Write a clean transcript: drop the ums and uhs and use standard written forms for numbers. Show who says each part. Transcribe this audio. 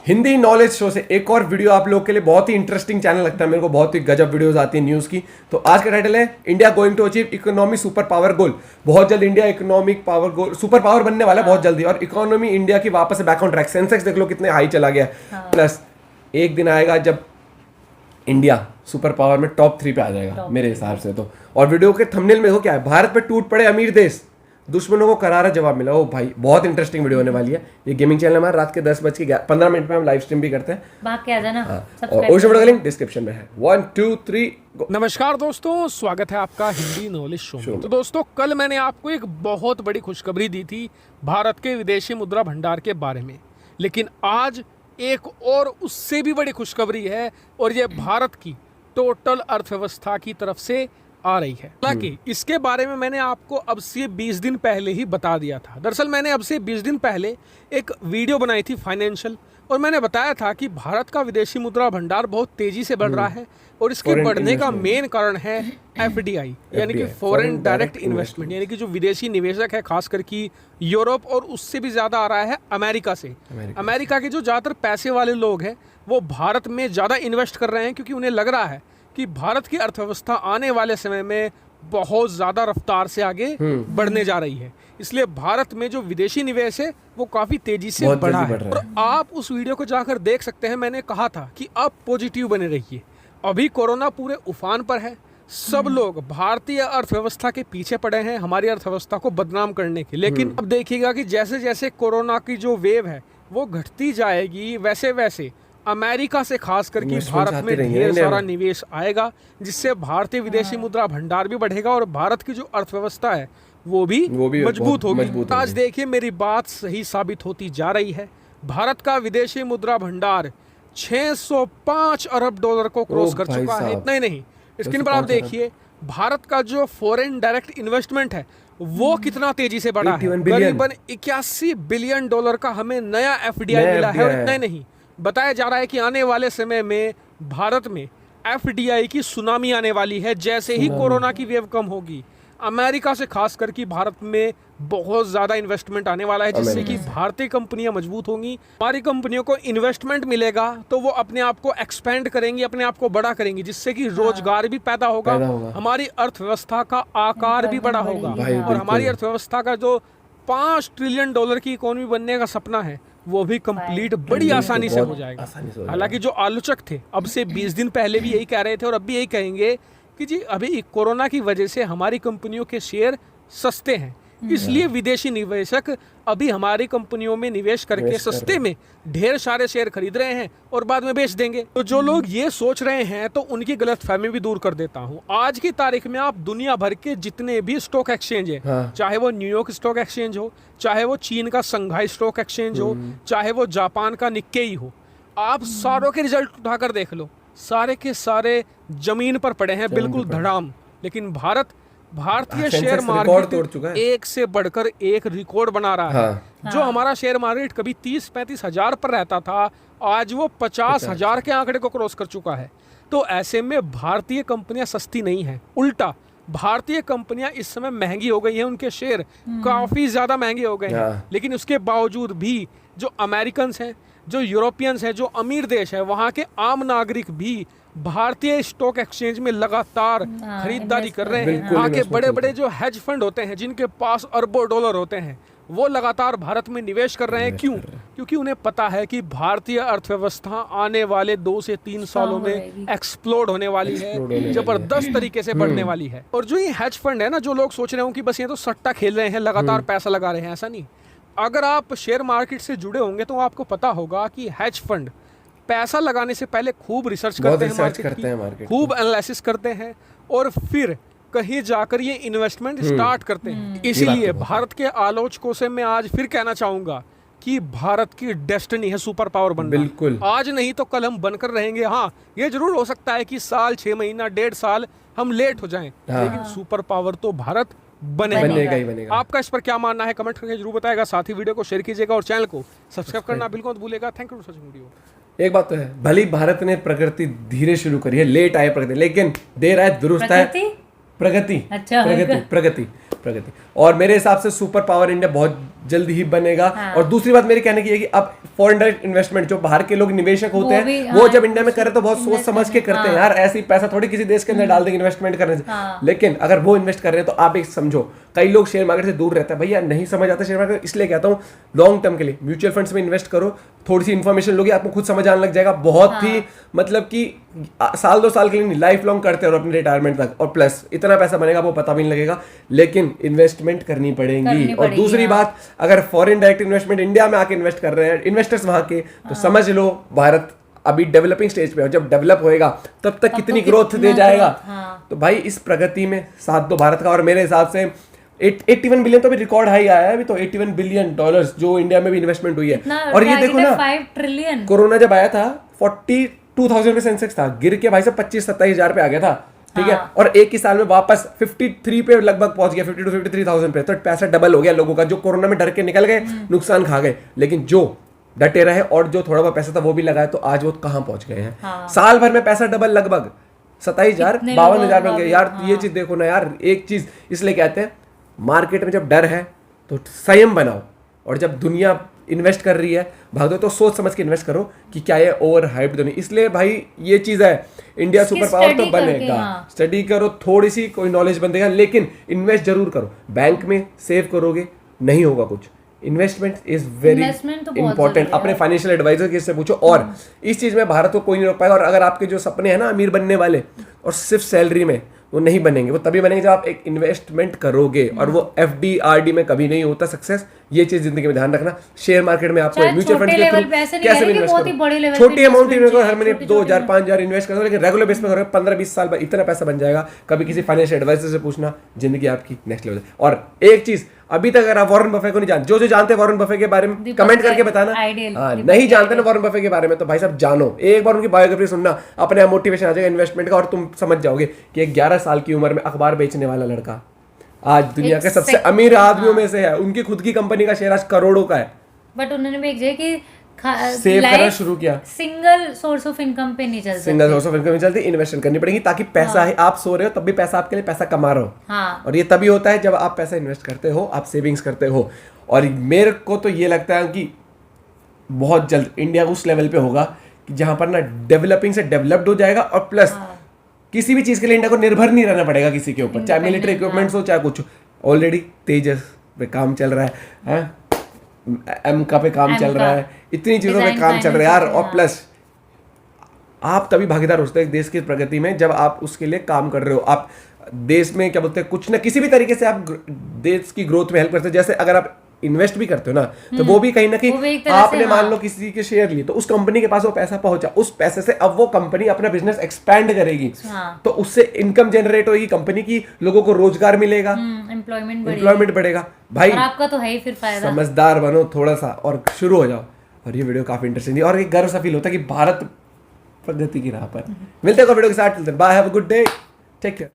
Speaker 1: Hindi knowledge show से एक और वीडियो आप लोग के लिए। बहुत ही इंटरेस्टिंग चैनल लगता है मेरे को, बहुत ही गजब वीडियोस आती है न्यूज़ की। तो आज का टाइटल है India going to achieve economy super power goal. बहुत जल्द India economic power goal super power बनने वाला है बहुत जल्दी, और इकोनॉमी इंडिया की वापस से बैक ऑन ट्रैक। सेंसेक्स देख लो कितने हाई चला गया। प्लस एक दिन आएगा जब इंडिया सुपर पावर में टॉप 3 पे आ जाएगा मेरे हिसाब से तो। और वीडियो के थंबनेल में देखो क्या है, भारत पे टूट पड़े अमीर देश, दुश्मनों को करारा जवाब मिला। ओ भाई बहुत इंटरेस्टिंग वीडियो होने वाली है। ये गेमिंग चैनल हमारा रात के 10:15 पे हम लाइव स्ट्रीम भी करते हैं।
Speaker 2: भाग के आ जाना।
Speaker 1: और उस वीडियो का लिंक डिस्क्रिप्शन में है। 1 2 3 गो।
Speaker 3: नमस्कार दोस्तों, स्वागत है आपका हिंदी नॉलेज शो में। तो दोस्तों, कल मैंने आपको एक बहुत बड़ी खुशखबरी दी थी भारत के विदेशी मुद्रा भंडार के बारे में, लेकिन आज एक और उससे भी बड़ी खुशखबरी है, और ये भारत की टोटल अर्थव्यवस्था की तरफ से आ रही है। हालांकि इसके बारे में मैंने आपको अब से 20 दिन पहले ही बता दिया था। दरअसल मैंने अब से 20 दिन पहले एक वीडियो बनाई थी फाइनेंशियल, और मैंने बताया था कि भारत का विदेशी मुद्रा भंडार बहुत तेजी से बढ़ रहा है, और इसके बढ़ने का मेन कारण है एफडीआई यानी कि फॉरेन डायरेक्ट इन्वेस्टमेंट, यानी कि जो विदेशी निवेशक है, खासकर कि यूरोप और उससे भी ज़्यादा आ रहा है अमेरिका से। अमेरिका के जो ज़्यादातर पैसे वाले लोग हैं वो भारत में ज़्यादा इन्वेस्ट कर रहे हैं, क्योंकि उन्हें लग रहा है कि भारत की अर्थव्यवस्था आने वाले समय में बहुत ज़्यादा रफ्तार से आगे बढ़ने जा रही है। इसलिए भारत में जो विदेशी निवेश है वो काफ़ी तेजी से बढ़ा है। और आप उस वीडियो को जाकर देख सकते हैं। मैंने कहा था कि आप पॉजिटिव बने रहिए। अभी कोरोना पूरे उफान पर है, सब लोग भारतीय अर्थव्यवस्था के पीछे पड़े हैं हमारी अर्थव्यवस्था को बदनाम करने के। लेकिन अब देखिएगा कि जैसे जैसे कोरोना की जो वेव है वो घटती जाएगी, वैसे वैसे अमेरिका से खास करके भारत में ढेर सारा निवेश आएगा, जिससे भारतीय विदेशी मुद्रा भंडार भी बढ़ेगा और भारत की जो अर्थव्यवस्था है वो भी मजबूत होगी। आज देखिए मेरी बात सही साबित होती जा रही है। भारत का विदेशी मुद्रा भंडार 605 अरब डॉलर को क्रॉस कर चुका है। इतना ही नहीं, स्क्रीन पर आप देखिए भारत का जो फॉरेन डायरेक्ट इन्वेस्टमेंट है वो कितना तेजी से बढ़ा है। करीबन 81 बिलियन डॉलर का हमें नया एफडीआई मिला है। और इतना ही नहीं, बताया जा रहा है कि आने वाले समय में भारत में एफडीआई की सुनामी आने वाली है। जैसे ही कोरोना की वेव कम होगी, अमेरिका से खास करके भारत में बहुत ज़्यादा इन्वेस्टमेंट आने वाला है, जिससे कि भारतीय कंपनियां मजबूत होंगी। हमारी कंपनियों को इन्वेस्टमेंट मिलेगा तो वो अपने आप को एक्सपेंड करेंगी, अपने आप को बड़ा करेंगी, जिससे कि रोजगार भी पैदा होगा, हमारी अर्थव्यवस्था का आकार भी बड़ा होगा, और हमारी अर्थव्यवस्था का जो 5 ट्रिलियन डॉलर की इकोनॉमी बनने का सपना है वो भी कंप्लीट बड़ी आसानी से हो जाएगा। हालांकि जो आलोचक थे अब से 20 दिन पहले भी यही कह रहे थे, और अब भी यही कहेंगे कि जी अभी कोरोना की वजह से हमारी कंपनियों के शेयर सस्ते हैं, इसलिए विदेशी निवेशक अभी हमारी कंपनियों में निवेश करके सस्ते में ढेर सारे शेयर खरीद रहे हैं और बाद में बेच देंगे। तो जो लोग ये सोच रहे हैं तो उनकी गलतफहमी भी दूर कर देता हूँ। आज की तारीख में आप दुनिया भर के जितने भी स्टॉक एक्सचेंज है, चाहे वो न्यूयॉर्क स्टॉक एक्सचेंज हो, चाहे वो चीन का संघाई स्टॉक एक्सचेंज हो, चाहे वो जापान का निक्केई हो, आप सारों के रिजल्ट उठाकर देख लो, सारे के सारे जमीन पर पड़े हैं, बिल्कुल धड़ाम। लेकिन भारतीय शेयर मार्केट एक से बढ़कर एक रिकॉर्ड बना रहा है। जो हमारा शेयर मार्केट कभी 30-35 हजार पर रहता था, आज वो 50 हजार के आंकड़े को क्रॉस कर चुका है। तो ऐसे में भारतीय कंपनियां सस्ती नहीं है, उल्टा भारतीय कंपनियां इस समय महंगी हो गई हैं, उनके शेयर काफी ज्यादा महंगे हो गए हैं। लेकिन उसके बावजूद भी जो अमेरिकन हैं, जो यूरोपियंस हैं, जो अमीर देश है, वहाँ के आम नागरिक भी भारतीय स्टॉक एक्सचेंज में लगातार खरीदारी कर रहे हैं। वहाँ के बड़े बड़े जो हेज फंड होते हैं, जिनके पास अरबों डॉलर होते हैं, वो लगातार भारत में निवेश कर रहे हैं। क्यों? क्योंकि उन्हें पता है कि भारतीय अर्थव्यवस्था आने वाले 2 से 3 सालों में एक्सप्लोड होने वाली है, जबरदस्त तरीके से बढ़ने वाली है। और जो ये हेज फंड है ना, जो लोग सोच रहे हो कि बस ये तो सट्टा खेल रहे हैं, लगातार पैसा लगा रहे हैं, ऐसा नहीं। अगर आप शेयर मार्केट से जुड़े होंगे तो आपको पता होगा कि हेज फंड पैसा लगाने से पहले खूब रिसर्च करते हैं, मार्केट खूब एनालिसिस करते हैं, और फिर कहीं जाकर ये इन्वेस्टमेंट स्टार्ट करते हैं। इसीलिए भारत के आलोचकों से मैं आज फिर कहना चाहूंगा कि भारत की डेस्टिनी है सुपर पावर बनना। बिल्कुल, आज नहीं तो कल हम बनकर रहेंगे। हाँ, ये जरूर हो सकता है कि साल, 6 महीना, 1.5 साल हम लेट हो जाएं, लेकिन सुपर पावर तो भारत बनेगा ही बनेगा। आपका इस पर क्या मानना है कमेंट करके जरूर बताएगा। साथ ही वीडियो को शेयर कीजिएगा और चैनल को सब्सक्राइब करना बिल्कुल मत भूलिएगा। Thank you for watching video.
Speaker 1: एक बात तो है, भले भारत ने प्रगति धीरे शुरू करी है, लेट आए प्रगति, लेकिन देर आए दुरुस्त है। प्रगति।
Speaker 2: अच्छा,
Speaker 1: प्रगति। और मेरे हिसाब से सुपर पावर इंडिया बहुत जल्द ही बनेगा।
Speaker 2: हाँ।
Speaker 1: और दूसरी बात मेरी कहने की है कि अब फॉरेन डायरेक्ट इन्वेस्टमेंट जो बाहर के लोग निवेशक होते हैं वो जब इंडिया में करे तो बहुत सोच समझ के करते हैं यार, ऐसे ही पैसा थोड़ी किसी देश के अंदर डाल देंगे इन्वेस्टमेंट करने से। लेकिन अगर वो इन्वेस्ट कर रहे हैं तो आप एक समझो, कई लोग शेयर मार्केट से दूर रहते हैं, भैया नहीं समझ आता शेयर मार्केट, इसलिए कहता हूँ लॉन्ग टर्म के लिए म्यूचुअल फंड्स में इन्वेस्ट करो, थोड़ी सी इन्फॉर्मेशन लोगे आपको खुद समझ आने लग जाएगा। बहुत ही मतलब कि साल 2 साल के लिए नहीं, लाइफ लॉन्ग करते रहो अपने रिटायरमेंट तक, और प्लस इतना पैसा बनेगा वो पता भी नहीं लगेगा, लेकिन इन्वेस्टमेंट करनी पड़ेगी। और दूसरी बात, अगर फॉरेन डायरेक्ट इन्वेस्टमेंट इंडिया में आके इन्वेस्ट कर रहे हैं इन्वेस्टर्स वहां के, तो समझ लो भारत अभी डेवलपिंग स्टेज पे है, जब डेवलप होएगा तब तक कितनी ग्रोथ दे जाएगा। तो भाई इस प्रगति में साथ दो भारत का। और मेरे हिसाब से 81 बिलियन तो अभी रिकॉर्ड हाई आया है अभी तो, $81 बिलियन जो इंडिया में भी इन्वेस्टमेंट हुई है। और ये देखो ना
Speaker 2: 5 ट्रिलियन कोरोना
Speaker 1: जब आया था 42,000 पे सेंसेक्स था, गिर के भाई साहब 25-27 हजार पे आ गया था, ठीक है। और एक ही साल में वापस 53 पे लगभग पहुंच गया, 52-53,000 पे, तो पैसा डबल हो गया लोगों का, जो कोरोना में डर के निकल गए नुकसान खा गए, लेकिन जो डटे रहे और जो थोड़ा बहुत पैसा था वो भी लगाया, तो आज वो कहां पहुंच गए हैं। साल भर में पैसा डबल, लगभग 27,000 52,000 बन गए यार। ये चीज देखो ना यार, एक चीज इसलिए कहते हैं मार्केट में जब डर है तो संयम बनाओ, और जब दुनिया इन्वेस्ट कर रही है भागो तो सोच समझ के इन्वेस्ट करो कि क्या ये ओवर हाइप तो नहीं। इसलिए भाई ये चीज है, इंडिया सुपर पावर तो बनेगा, स्टडी करो, थोड़ी सी कोई नॉलेज बनेगा, लेकिन इन्वेस्ट जरूर करो। बैंक में सेव करोगे नहीं होगा कुछ, इन्वेस्टमेंट इज वेरी इंपॉर्टेंट। अपने फाइनेंशियल एडवाइजर की इससे पूछो। और इस चीज में भारत को कोई नहीं रोक पाएगा। और अगर आपके जो सपने हैं ना अमीर बनने वाले, और सिर्फ सैलरी में, वो नहीं बनेंगे, वो तभी बनेंगे जब आप एक इन्वेस्टमेंट करोगे, और वो FD RD में कभी नहीं होता सक्सेस। ये चीज जिंदगी में ध्यान रखना। शेयर मार्केट में आपको म्यूचुअल फंड के थ्रू कैसे भी इन्वेस्ट करो, छोटी अमाउंट इन्वेस्ट करो, हर महीने 2,000 5,000 इन्वेस्ट करो, लेकिन रेगुलर बेस पे करो, 15-20 साल बाद इतना पैसा बन जाएगा। कभी किसी फाइनेंशियल एडवाइजर से पूछना, जिंदगी आपकी नेक्स्ट लेवल। और एक चीज, अभी तक अगर आप वॉरेन बफे को नहीं जानते, जो जानते हैं वॉरेन बफे के बारे में कमेंट करके बताना। नहीं जानते ना वॉरेन बफे के बारे में, तो भाई साहब जानो, एक बार उनकी बायोग्राफी सुनना, अपने आप मोटिवेशन आ जाएगा इन्वेस्टमेंट का, और तुम समझ जाओगे कि एक 11 साल की उम्र में अखबार बेचने वाला लड़का आज दुनिया के सबसे अमीर आदमियों में से है। उनकी खुद की कंपनी का शेयर आज करोड़ों का है,
Speaker 2: बट उन्होंने भी एक जगह की
Speaker 1: सेव करना शुरू किया।
Speaker 2: सिंगल सोर्स ऑफ इनकम पे नहीं चलती,
Speaker 1: सिंगल सोर्स ऑफ इनकम नहीं चलती, इन्वेस्टमेंट करनी पड़ेगी, ताकि पैसा है, आप सो रहे हो तब भी पैसा आपके लिए पैसा कमा रहे हो। और ये तभी होता है जब आप पैसा इन्वेस्ट करते हो, आप सेविंग्स करते हो। और मेरे को तो ये लगता है कि बहुत जल्द इंडिया उस लेवल पे होगा कि जहां पर ना डेवलपिंग से डेवलप्ड हो जाएगा, और प्लस किसी भी चीज के लिए इंडिया को निर्भर नहीं रहना पड़ेगा किसी के ऊपर, चाहे मिलिट्री इक्विपमेंट्स हो चाहे कुछ। ऑलरेडी तेजस पे काम चल रहा है, एमका पे काम चल रहा है, इतनी चीजों पे काम चल रहा है यार। और प्लस आप तभी भागीदार हो सकते हैं देश की प्रगति में जब आप उसके लिए काम कर रहे हो। आप देश में क्या बोलते हैं, कुछ ना किसी भी तरीके से आप देश की ग्रोथ में हेल्प करते हो। जैसे अगर आप इन्वेस्ट भी करते हो ना, तो वो भी कहीं ना कहीं आपने मान लो किसी के शेयर लिए, तो उस कंपनी के पास वो पैसा पहुंचा, उस पैसे से अब वो कंपनी अपना बिजनेस एक्सपैंड करेगी, तो उससे इनकम जनरेट होगी कंपनी की, लोगों को रोजगार मिलेगा, एम्प्लॉयमेंट बढ़ेगा। भाई आपका तो है ही फिर फायदा। समझदार बनो थोड़ा सा और शुरू हो जाओ। और ये वीडियो काफी इंटरेस्टिंग थी, और एक गर्व सा फील होता है कि भारत प्रगति की राह पर। मिलते हैं वीडियो के साथ, bye, have a good day, take care.